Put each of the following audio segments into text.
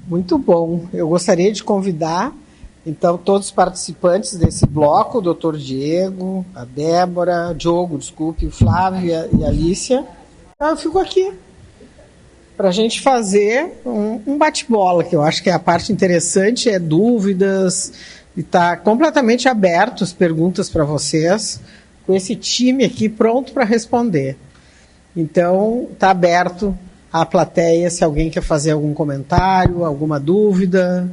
Muito bom. Eu gostaria de convidar, então, todos os participantes desse bloco, o doutor Diego, a Débora, Diogo, desculpe, o Flávio e a Alicia. Eu fico aqui para a gente fazer um bate-bola, que eu acho que é a parte interessante, é dúvidas, e está completamente aberto as perguntas para vocês, com esse time aqui pronto para responder. Então, está aberto à plateia, se alguém quer fazer algum comentário, alguma dúvida.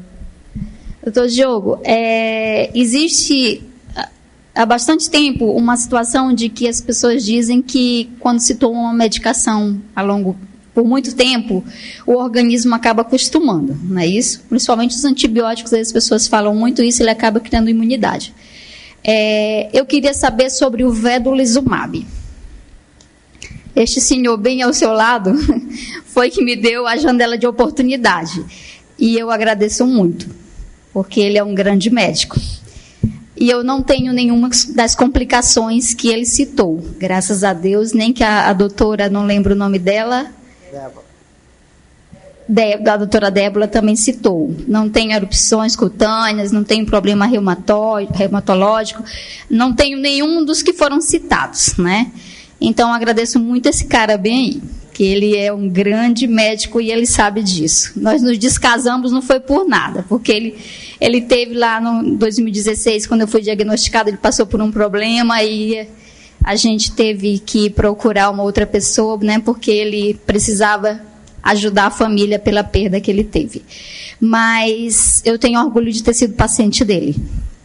Doutor Diogo, existe há bastante tempo uma situação de que as pessoas dizem que quando se toma uma medicação por muito tempo, o organismo acaba acostumando, não é isso? Principalmente os antibióticos, as pessoas falam muito isso, ele acaba criando imunidade. Eu queria saber sobre o vedolizumab. Este senhor bem ao seu lado foi que me deu a janela de oportunidade. E eu agradeço muito, porque ele é um grande médico. E eu não tenho nenhuma das complicações que ele citou, graças a Deus, nem que a doutora, não lembro o nome dela, a doutora Débora também citou. Não tenho erupções cutâneas, não tenho problema reumatológico, não tenho nenhum dos que foram citados, né? Então, agradeço muito esse cara bem aí, que ele é um grande médico e ele sabe disso. Nós nos descasamos, não foi por nada, porque ele teve lá no 2016, quando eu fui diagnosticada, ele passou por um problema e a gente teve que procurar uma outra pessoa, né, porque ele precisava ajudar a família pela perda que ele teve. Mas eu tenho orgulho de ter sido paciente dele,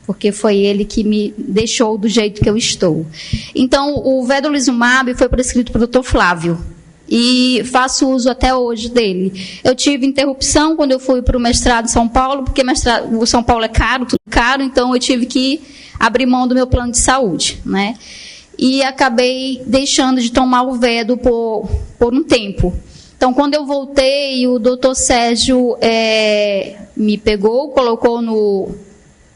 porque foi ele que me deixou do jeito que eu estou. Então, o vedolizumab foi prescrito pelo Dr. Flávio, e faço uso até hoje dele. Eu tive interrupção quando eu fui para o mestrado em São Paulo, porque o São Paulo é caro, tudo caro, então eu tive que abrir mão do meu plano de saúde, né? E acabei deixando de tomar o vedo por um tempo. Então, quando eu voltei, o doutor Sérgio me pegou, colocou no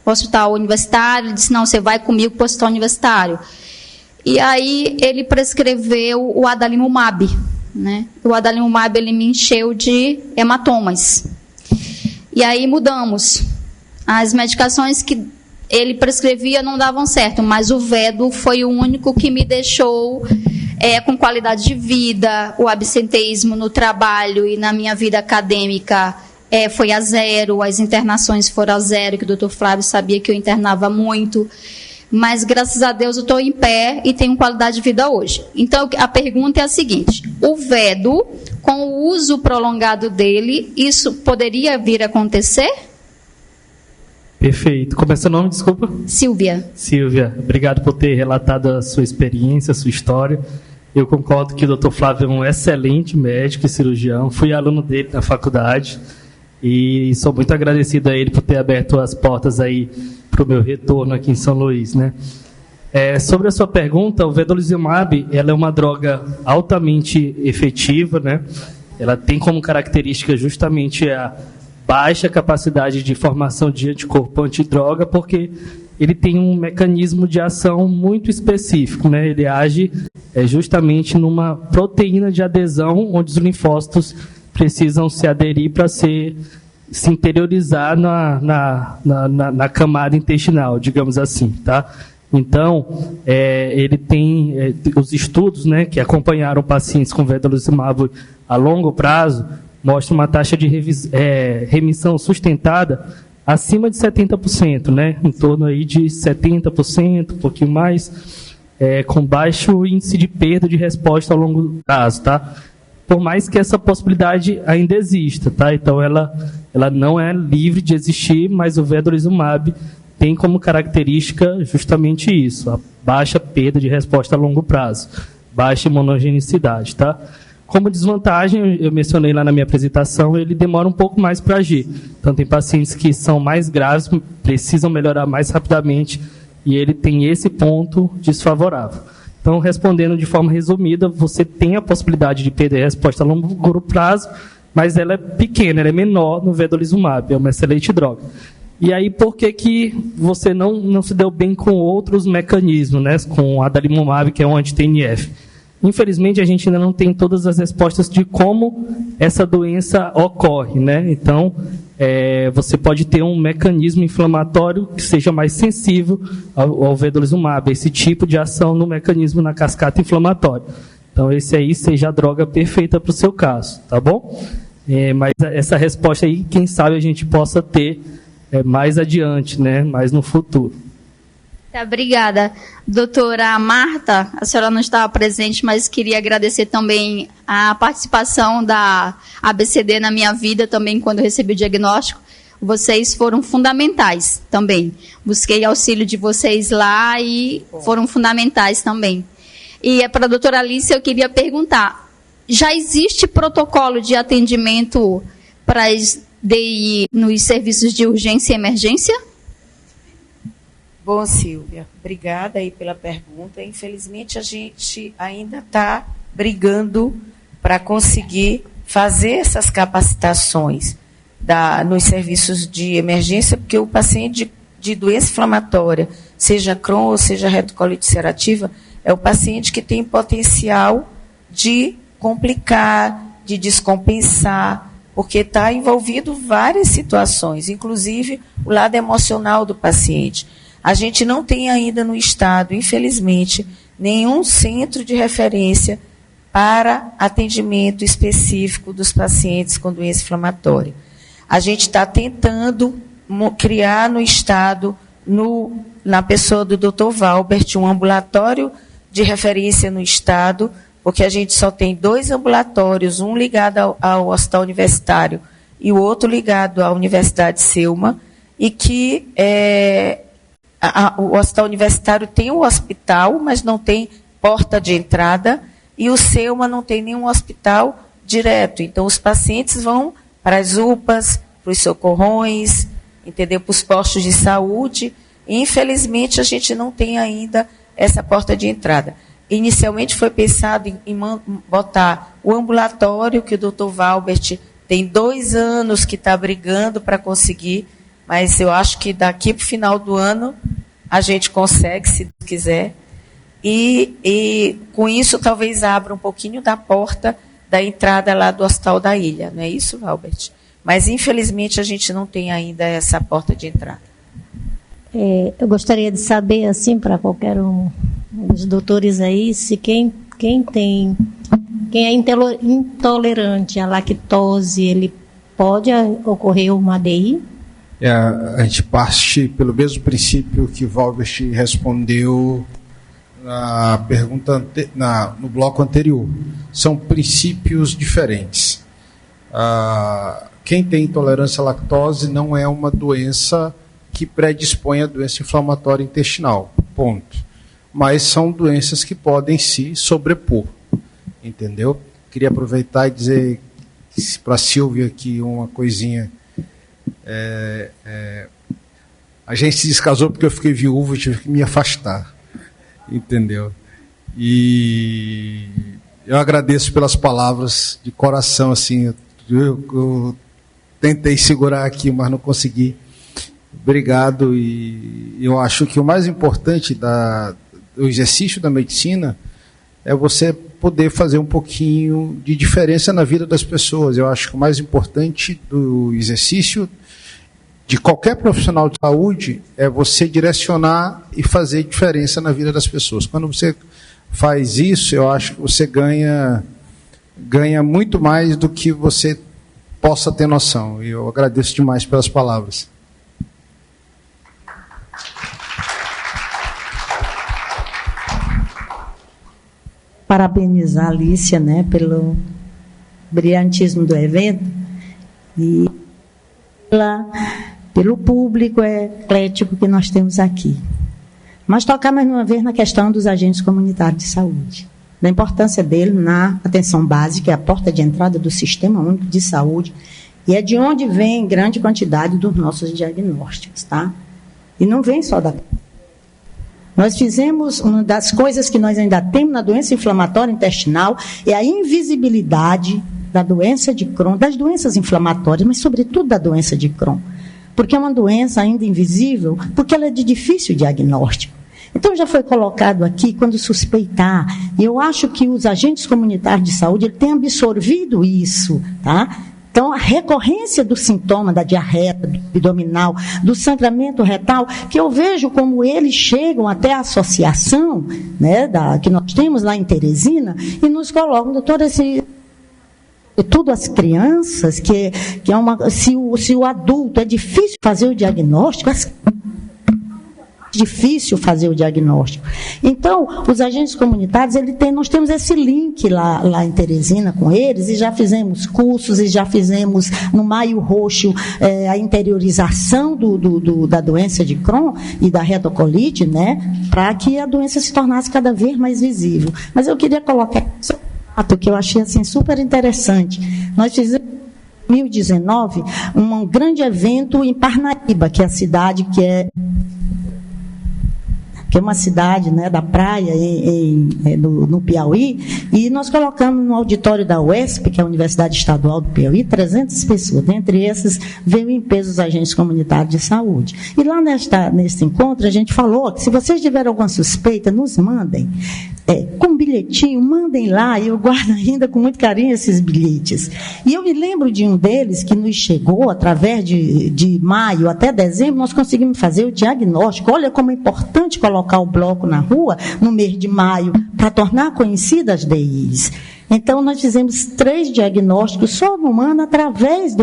hospital universitário, disse, não, você vai comigo para o hospital universitário. E aí ele prescreveu o adalimumab, né? O adalimumab, ele me encheu de hematomas. E aí mudamos. As medicações que ele prescrevia não davam certo, mas o vedo foi o único que me deixou com qualidade de vida. O absenteísmo no trabalho e na minha vida acadêmica foi a zero, as internações foram a zero, que o doutor Flávio sabia que eu internava muito, mas graças a Deus eu estou em pé e tenho qualidade de vida hoje. Então a pergunta é a seguinte, o vedo, com o uso prolongado dele, isso poderia vir a acontecer? Perfeito. Como é seu nome, desculpa? Silvia. Silvia, obrigado por ter relatado a sua experiência, a sua história. Eu concordo que o Dr. Flávio é um excelente médico e cirurgião, fui aluno dele na faculdade, e sou muito agradecido a ele por ter aberto as portas aí para o meu retorno aqui em São Luís, né? Sobre a sua pergunta, o vedolizumab, ela é uma droga altamente efetiva, né? Ela tem como característica justamente a baixa capacidade de formação de anticorpo antidroga, porque ele tem um mecanismo de ação muito específico, né? Ele age justamente numa proteína de adesão, onde os linfócitos precisam se aderir para se interiorizar na camada intestinal, digamos assim, tá? Então, ele tem os estudos, né, que acompanharam pacientes com vedolizumab a longo prazo, mostram uma taxa de remissão sustentada acima de 70%, né, em torno aí de 70%, um pouquinho mais, com baixo índice de perda de resposta ao longo prazo, tá? Por mais que essa possibilidade ainda exista, tá? Então, ela não é livre de existir, mas o vedolizumab tem como característica justamente isso, a baixa perda de resposta a longo prazo, baixa imunogenicidade, tá? Como desvantagem, eu mencionei lá na minha apresentação, ele demora um pouco mais para agir. Então, tem pacientes que são mais graves, precisam melhorar mais rapidamente, e ele tem esse ponto desfavorável. Então, respondendo de forma resumida, você tem a possibilidade de perder a resposta a longo prazo, mas ela é pequena, ela é menor no vedolizumab, é uma excelente droga. E aí, por que você não se deu bem com outros mecanismos, né? Com a adalimumab, que é um anti-TNF? Infelizmente, a gente ainda não tem todas as respostas de como essa doença ocorre, né? Então, você pode ter um mecanismo inflamatório que seja mais sensível ao vedolizumab, esse tipo de ação no mecanismo na cascata inflamatória. Então, esse aí seja a droga perfeita para o seu caso, tá bom? Mas essa resposta aí, quem sabe a gente possa ter mais adiante, né? Mais no futuro. Obrigada. Doutora Marta, a senhora não estava presente, mas queria agradecer também a participação da ABCD na minha vida, também quando eu recebi o diagnóstico. Vocês foram fundamentais também. Busquei auxílio de vocês lá e foram fundamentais também. E para a doutora Alice, eu queria perguntar, já existe protocolo de atendimento para DI nos serviços de urgência e emergência? Bom, Silvia, obrigada aí pela pergunta. Infelizmente, a gente ainda está brigando para conseguir fazer essas capacitações nos serviços de emergência, porque o paciente de doença inflamatória, seja Crohn ou seja retocolite ulcerativa, é o paciente que tem potencial de complicar, de descompensar, porque está envolvido várias situações, inclusive o lado emocional do paciente. A gente não tem ainda no estado, infelizmente, nenhum centro de referência para atendimento específico dos pacientes com doença inflamatória. A gente está tentando criar no estado, na pessoa do Dr. Valbert, um ambulatório de referência no estado, porque a gente só tem 2 ambulatórios, um ligado ao Hospital Universitário e o outro ligado à Universidade Selma, e que o Hospital Universitário tem um hospital, mas não tem porta de entrada, e o Selma não tem nenhum hospital direto. Então, os pacientes vão para as UPAs, para os socorrões, entendeu? Para os postos de saúde. E, infelizmente, a gente não tem ainda essa porta de entrada. Inicialmente foi pensado em botar o ambulatório, que o Dr. Valbert tem 2 anos que está brigando para conseguir, mas eu acho que daqui para o final do ano a gente consegue, se quiser. E com isso talvez abra um pouquinho da porta da entrada lá do Hospital da Ilha. Não é isso, Valbert? Mas, infelizmente, a gente não tem ainda essa porta de entrada. Eu gostaria de saber, assim, para qualquer um dos doutores aí, se quem é intolerante à lactose, ele pode ocorrer uma ADI? A gente parte pelo mesmo princípio que Valbert respondeu na pergunta no bloco anterior. São princípios diferentes. Quem tem intolerância à lactose não é uma doença que predispõe à doença inflamatória intestinal, ponto. Mas são doenças que podem se sobrepor, entendeu? Queria aproveitar e dizer para a Silvia aqui uma coisinha. A gente se descasou porque eu fiquei viúvo e tive que me afastar, entendeu? E eu agradeço pelas palavras de coração, assim, eu tentei segurar aqui, mas não consegui. Obrigado, e eu acho que o mais importante do exercício da medicina é você poder fazer um pouquinho de diferença na vida das pessoas. Eu acho que o mais importante do exercício de qualquer profissional de saúde é você direcionar e fazer diferença na vida das pessoas. Quando você faz isso, eu acho que você ganha muito mais do que você possa ter noção. E eu agradeço demais pelas palavras. Parabenizar a Alicia, né, pelo brilhantismo do evento e pelo público eclético que nós temos aqui. Mas tocar mais uma vez na questão dos agentes comunitários de saúde, da importância dele na atenção básica, é a porta de entrada do Sistema Único de Saúde, e é de onde vem grande quantidade dos nossos diagnósticos, tá? E não vem só da... Nós fizemos, uma das coisas que nós ainda temos na doença inflamatória intestinal é a invisibilidade da doença de Crohn, das doenças inflamatórias, mas sobretudo da doença de Crohn. Porque é uma doença ainda invisível, porque ela é de difícil diagnóstico. Então, já foi colocado aqui, quando suspeitar, e eu acho que os agentes comunitários de saúde têm absorvido isso, tá? Então, a recorrência do sintoma da diarreia abdominal, do sangramento retal, que eu vejo como eles chegam até a associação, né, que nós temos lá em Teresina, e nos colocam, doutora, tudo as crianças, que é se o adulto é difícil fazer o diagnóstico, difícil fazer o diagnóstico. Então, os agentes comunitários, nós temos esse link lá em Teresina com eles, e já fizemos cursos, e já fizemos no Maio Roxo a interiorização da doença de Crohn e da retocolite, né, para que a doença se tornasse cada vez mais visível. Mas eu queria colocar um fato que eu achei assim, super interessante. Nós fizemos em 2019 um grande evento em Parnaíba, que é a cidade que é uma cidade, né, da praia no Piauí, e nós colocamos no auditório da UESP, que é a Universidade Estadual do Piauí, 300 pessoas. Dentre essas, veio em peso os agentes comunitários de saúde. E lá nesse encontro, a gente falou que se vocês tiverem alguma suspeita, nos mandem. Com um bilhetinho, mandem lá, e eu guardo ainda com muito carinho esses bilhetes. E eu me lembro de um deles que nos chegou, através de maio até dezembro, nós conseguimos fazer o diagnóstico. Olha como é importante colocar o bloco na rua no mês de maio, para tornar conhecidas as DIs. Então, nós fizemos 3 diagnósticos só no ano, através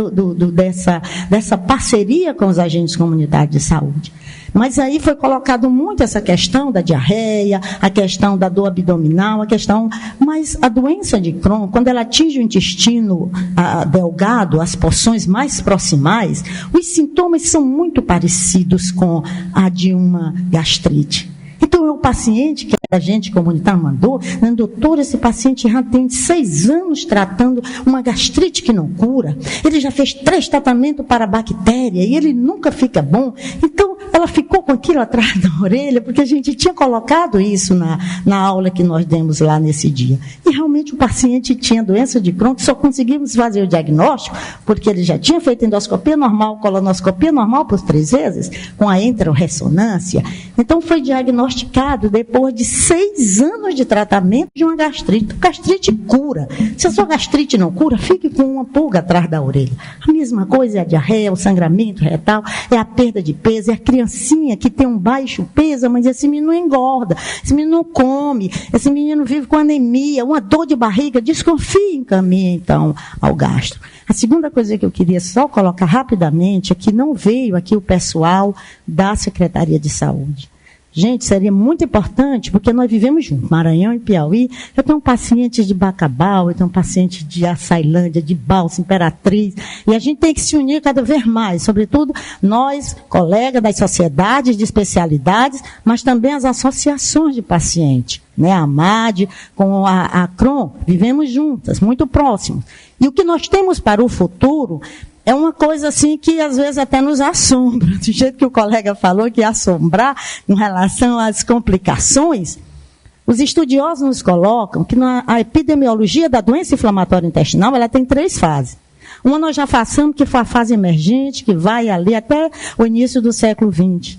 dessa parceria com os agentes comunitários de saúde. Mas aí foi colocado muito essa questão da diarreia, a questão da dor abdominal, mas a doença de Crohn, quando ela atinge o intestino delgado, as porções mais proximais, os sintomas são muito parecidos com a de uma gastrite. Então, é o paciente que a gente comunitário mandou, né, doutor, esse paciente já tem 6 anos tratando uma gastrite que não cura, ele já fez 3 tratamentos para a bactéria e ele nunca fica bom. Então, ela ficou com aquilo atrás da orelha, porque a gente tinha colocado isso na aula que nós demos lá nesse dia. E realmente o paciente tinha doença de Crohn, que só conseguimos fazer o diagnóstico, porque ele já tinha feito endoscopia normal, colonoscopia normal por 3 vezes, com a enterorressonância. Então, foi diagnosticado depois de 6 anos de tratamento de uma gastrite. Gastrite cura. Se a sua gastrite não cura, fique com uma pulga atrás da orelha. A mesma coisa é a diarreia, o sangramento retal, é a perda de peso, é a criancinha que tem um baixo peso, mas esse menino engorda, esse menino não come, esse menino vive com anemia, uma dor de barriga, desconfie, encaminhe então ao gastro. A segunda coisa que eu queria só colocar rapidamente é que não veio aqui o pessoal da Secretaria de Saúde. Gente, seria muito importante, porque nós vivemos juntos, Maranhão e Piauí. Eu tenho pacientes de Bacabal, eu tenho pacientes de Açailândia, de Balsa, Imperatriz, e a gente tem que se unir cada vez mais, sobretudo nós, colegas das sociedades de especialidades, mas também as associações de pacientes, né? A AMAD, com a Crohn, vivemos juntas, muito próximos. E o que nós temos para o futuro é uma coisa assim que às vezes até nos assombra, do jeito que o colega falou, que assombrar em relação às complicações. Os estudiosos nos colocam que a epidemiologia da doença inflamatória intestinal, ela tem 3 fases. Uma nós já passamos, que foi a fase emergente, que vai ali até o início do século XX,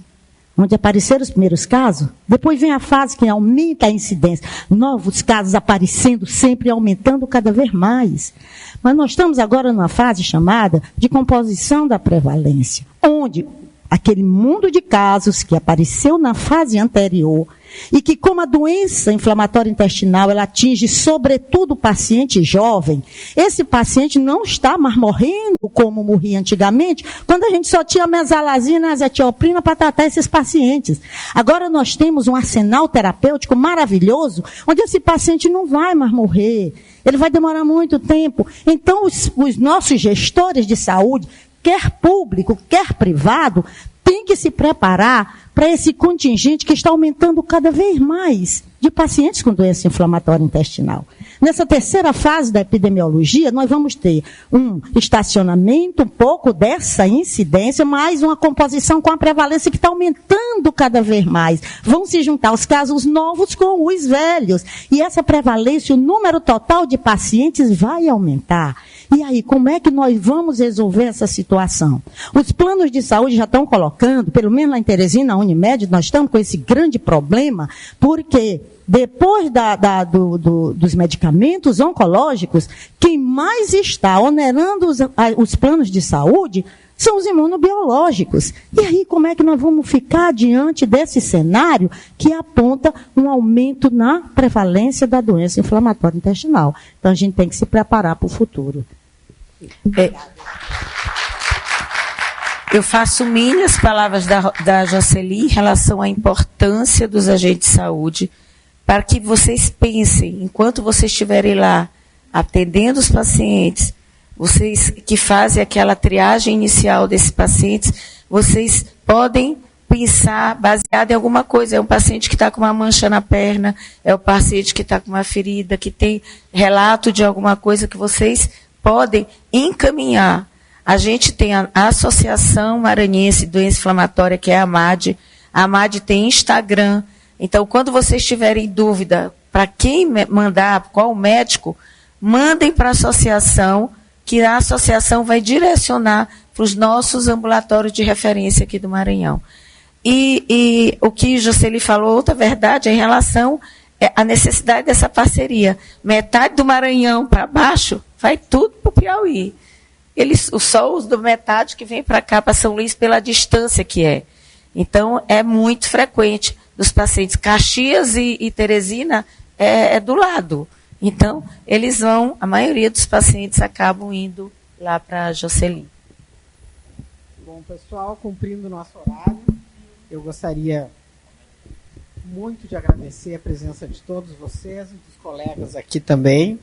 onde apareceram os primeiros casos. Depois vem a fase que aumenta a incidência, novos casos aparecendo sempre, aumentando cada vez mais. Mas nós estamos agora numa fase chamada de composição da prevalência, onde aquele mundo de casos que apareceu na fase anterior e que, como a doença inflamatória intestinal, ela atinge sobretudo o paciente jovem, esse paciente não está mais morrendo como morria antigamente, quando a gente só tinha mesalazina e azatioprina para tratar esses pacientes. Agora nós temos um arsenal terapêutico maravilhoso, onde esse paciente não vai mais morrer, ele vai demorar muito tempo. Então, os nossos gestores de saúde, quer público, quer privado, tem que se preparar para esse contingente que está aumentando cada vez mais de pacientes com doença inflamatória intestinal. Nessa terceira fase da epidemiologia, nós vamos ter um estacionamento, um pouco dessa incidência, mais uma composição com a prevalência que está aumentando cada vez mais. Vão se juntar os casos novos com os velhos. E essa prevalência, o número total de pacientes vai aumentar. E aí, como é que nós vamos resolver essa situação? Os planos de saúde já estão colocando, pelo menos lá em Teresina, na Unimed, nós estamos com esse grande problema, porque depois dos medicamentos oncológicos, quem mais está onerando os planos de saúde são os imunobiológicos. E aí, como é que nós vamos ficar diante desse cenário que aponta um aumento na prevalência da doença inflamatória intestinal? Então, a gente tem que se preparar para o futuro. Eu faço minhas palavras da Jocely em relação à importância dos agentes de saúde, para que vocês pensem, enquanto vocês estiverem lá atendendo os pacientes, vocês que fazem aquela triagem inicial desses pacientes, vocês podem pensar baseado em alguma coisa. É um paciente que está com uma mancha na perna, é o paciente que está com uma ferida, que tem relato de alguma coisa que vocês podem encaminhar. A gente tem a Associação Maranhense de Doença Inflamatória, que é a AMAD. A AMAD tem Instagram. Então, quando vocês tiverem dúvida para quem mandar, qual médico, mandem para a associação, que a associação vai direcionar para os nossos ambulatórios de referência aqui do Maranhão. E o que Jocely falou, outra verdade, é em relação à necessidade dessa parceria. Metade do Maranhão para baixo, vai tudo para o Piauí. Só os do metade que vem para cá, para São Luís, pela distância que é. Então, é muito frequente dos pacientes. Caxias e Teresina é do lado. Então, eles vão, a maioria dos pacientes acabam indo lá para a Jocely. Bom, pessoal, cumprindo o nosso horário, eu gostaria muito de agradecer a presença de todos vocês e dos colegas aqui também.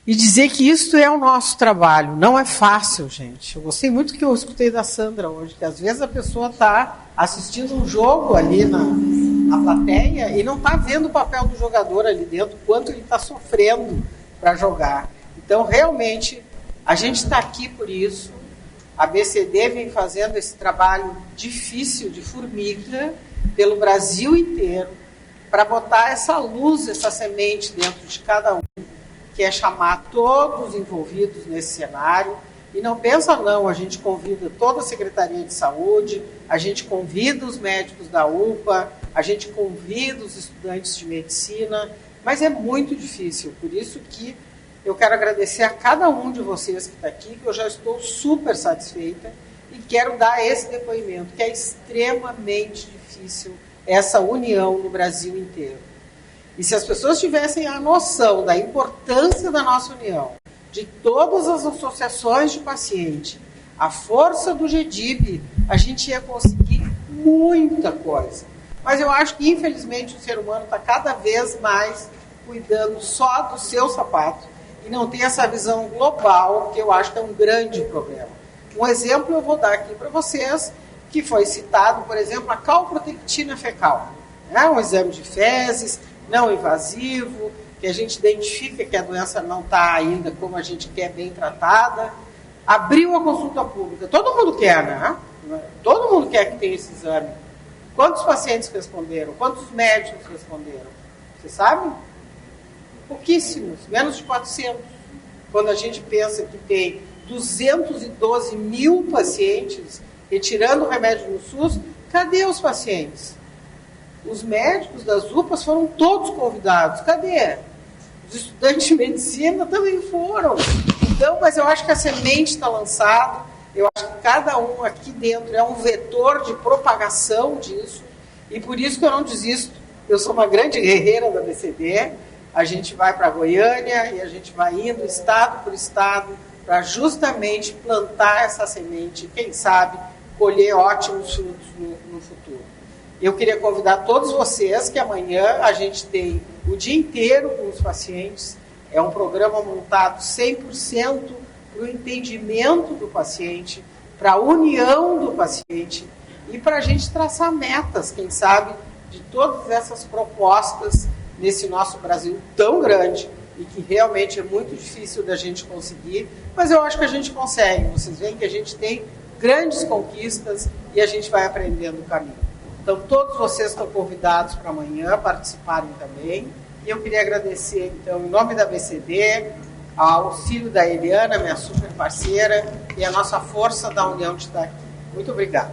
E dizer que isso é o nosso trabalho. Não é fácil, gente. Eu gostei muito do que eu escutei da Sandra hoje, que às vezes a pessoa está assistindo um jogo ali na plateia e não está vendo o papel do jogador ali dentro, quanto ele está sofrendo para jogar. Então, realmente, a gente está aqui por isso. A BCD vem fazendo esse trabalho difícil, de formiga, pelo Brasil inteiro, para botar essa luz, essa semente dentro de cada um, que é chamar todos os envolvidos nesse cenário. E não pensa não, a gente convida toda a Secretaria de Saúde, a gente convida os médicos da UPA, a gente convida os estudantes de medicina, mas é muito difícil, por isso que eu quero agradecer a cada um de vocês que está aqui, que eu já estou super satisfeita e quero dar esse depoimento, que é extremamente difícil essa união no Brasil inteiro. E se as pessoas tivessem a noção da importância da nossa união, de todas as associações de paciente, a força do GDIB, a gente ia conseguir muita coisa. Mas eu acho que, infelizmente, o ser humano está cada vez mais cuidando só do seu sapato e não tem essa visão global, que eu acho que é um grande problema. Um exemplo eu vou dar aqui para vocês, que foi citado, por exemplo, a calprotectina fecal. É um exame de fezes, não invasivo, que a gente identifica que a doença não está ainda como a gente quer, bem tratada. Abriu a consulta pública. Todo mundo quer, né? Todo mundo quer que tenha esse exame. Quantos pacientes responderam? Quantos médicos responderam? Você sabe? Pouquíssimos, menos de 400. Quando a gente pensa que tem 212 mil pacientes retirando o remédio no SUS, cadê os pacientes? Os médicos das UPAs foram todos convidados. Cadê? Os estudantes de medicina também foram. Então, mas eu acho que a semente está lançada. Eu acho que cada um aqui dentro é um vetor de propagação disso. E por isso que eu não desisto. Eu sou uma grande guerreira da BCD. A gente vai para Goiânia e a gente vai indo estado por estado para justamente plantar essa semente. Quem sabe colher ótimos frutos no futuro. Eu queria convidar todos vocês que amanhã a gente tem o dia inteiro com os pacientes. É um programa montado 100% para o entendimento do paciente, para a união do paciente e para a gente traçar metas, quem sabe, de todas essas propostas nesse nosso Brasil tão grande e que realmente é muito difícil da gente conseguir, mas eu acho que a gente consegue. Vocês veem que a gente tem grandes conquistas e a gente vai aprendendo o caminho. Então, todos vocês estão convidados para amanhã participarem também. E eu queria agradecer, então, em nome da BCD, ao auxílio da Eliana, minha super parceira, e a nossa força da união de estar aqui. Muito obrigado.